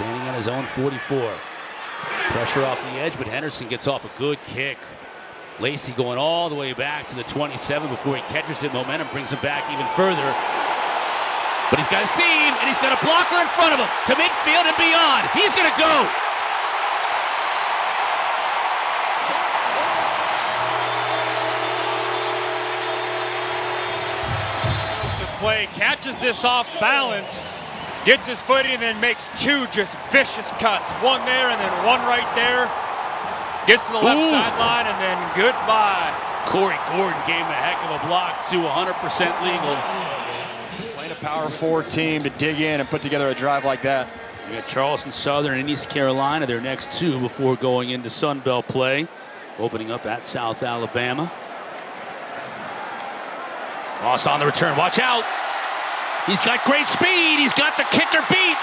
standing at his own 44. Pressure off the edge, but Henderson gets off a good kick. Lacey going all the way back to the 27 before he catches it. Momentum brings him back even further. But he's got a seam, and he's got a blocker in front of him to midfield and beyond. He's going to go. Play, catches this off balance, gets his footing, and then makes two just vicious cuts. One there and then one right there. Gets to the left sideline and then goodbye. Corey Gordon gave him a heck of a block to 100% legal. Playing a power forward team to dig in and put together a drive like that. We got Charleston Southern and East Carolina, their next two before going into Sun Belt play. Opening up at South Alabama. Ross on the return. Watch out. He's got great speed. He's got the kicker beat.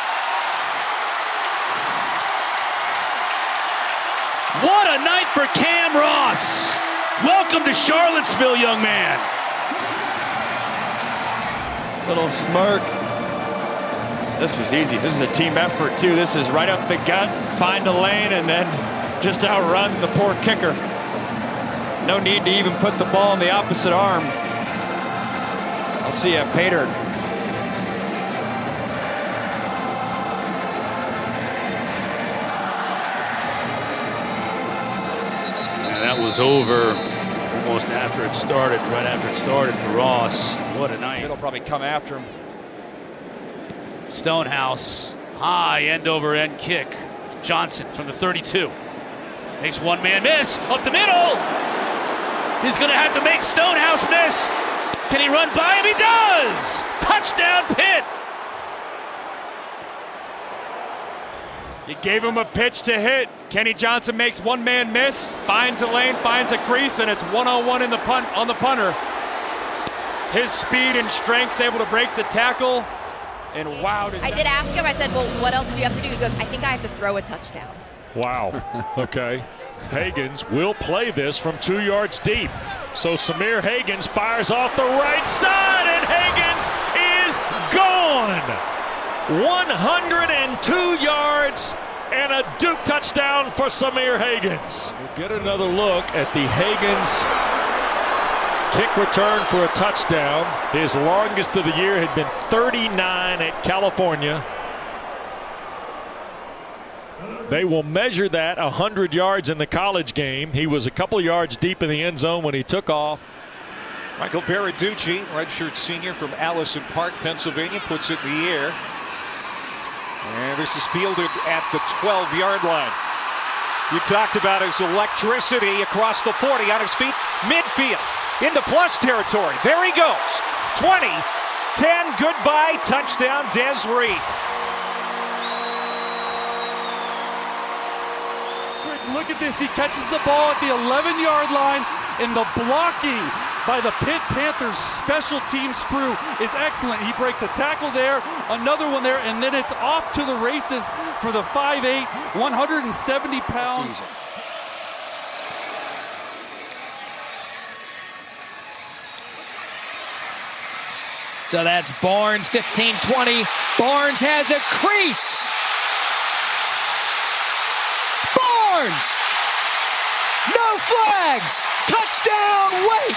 What a night for Cam Ross. Welcome to Charlottesville, young man. Little smirk. This was easy. This is a team effort, too. This is right up the gut, find a lane, and then just outrun the poor kicker. No need to even put the ball in the opposite arm. I'll see you, Pater. And that was over almost after it started, right after it started for Ross. What a night. It'll probably come after him. Stonehouse, high end-over-end kick. Johnson from the 32. Makes one-man miss, up the middle. He's going to have to make Stonehouse miss. Can he run by him? He does! Touchdown, Pitt! You gave him a pitch to hit. Kenny Johnson makes one man miss, finds a lane, finds a crease, and it's one-on-one in the punt on the punter. His speed and strength's able to break the tackle. And wow. I did ask him, I said, well, what else do you have to do? He goes, I think I have to throw a touchdown. Wow. Okay. Higgins will play this from 2 yards deep. So Samir Higgins fires off the right side, and Higgins is gone. 102 yards and a Duke touchdown for Samir Higgins. We'll get another look at the Higgins kick return for a touchdown. His longest of the year had been 39 at California. They will measure that 100 yards in the college game. He was a couple yards deep in the end zone when he took off. Michael Baraducci, redshirt senior from Allison Park, Pennsylvania, puts it in the air. And this is fielded at the 12-yard line. You talked about his electricity across the 40 on his feet, midfield, into plus territory. There he goes. 20, 10, goodbye, touchdown, Des Reed. Look at this. He catches the ball at the 11-yard line, and the blocking by the Pitt Panthers special teams crew is excellent. He breaks a tackle there, another one there, and then it's off to the races for the 5'8", 170-pound. So that's Barnes, 15-20. Barnes has a crease. Barnes! No flags! Touchdown, Wake!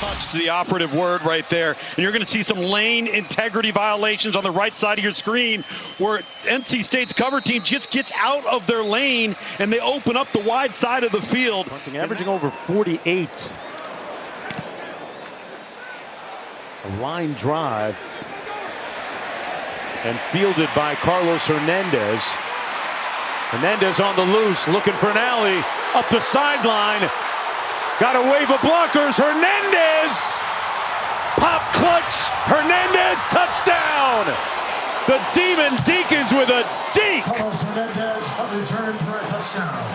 Touch, the operative word right there. And you're going to see some lane integrity violations on the right side of your screen where NC State's cover team just gets out of their lane and they open up the wide side of the field. Averaging over 48. A line drive. And fielded by Carlos Hernandez. Hernandez on the loose, looking for an alley. Up the sideline. Got a wave of blockers. Hernandez. Pop clutch. Hernandez touchdown. The Demon Deacons with a deke. Carlos Hernandez on return for a touchdown.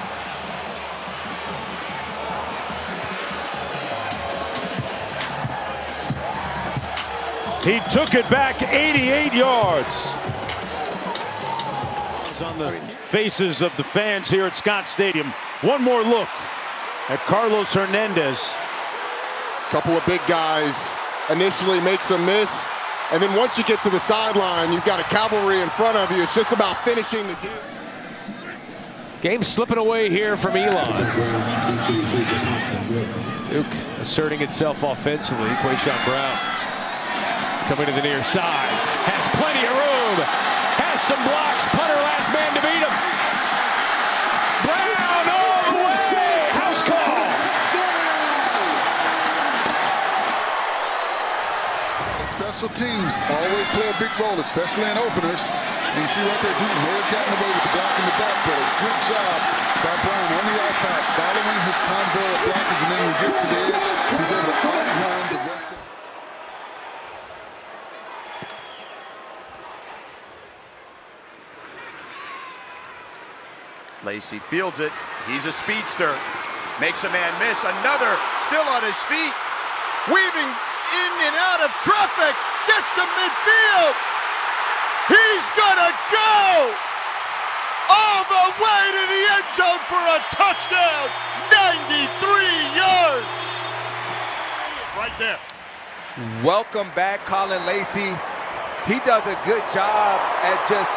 He took it back 88 yards. On the faces of the fans here at Scott Stadium. One more look at Carlos Hernandez. Couple of big guys initially make some miss. And then once you get to the sideline, you've got a cavalry in front of you. It's just about finishing the deal. Game slipping away here from Elon. Duke asserting itself offensively. Quayshawn Brown coming to the near side. Has plenty of room. Has some blocks. Punter last man to beat him. Brown all the way. House call. Special teams always play a big role, especially in openers. And you see right there, Duke may have gotten away with the block in the back, but a good job by Brown on the outside, following his convoy of blockers, and then when he gets to the edge, he's able to outrun the rest of Lacey fields it. He's a speedster. Makes a man miss. Another still on his feet. Weaving in and out of traffic. Gets to midfield. He's gonna go all the way to the end zone for a touchdown. 93 yards. Right there. Welcome back, Colin Lacey. He does a good job at just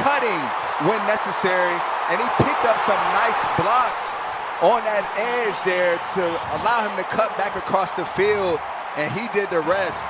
cutting when necessary, and he picked up some nice blocks on that edge there to allow him to cut back across the field, and he did the rest.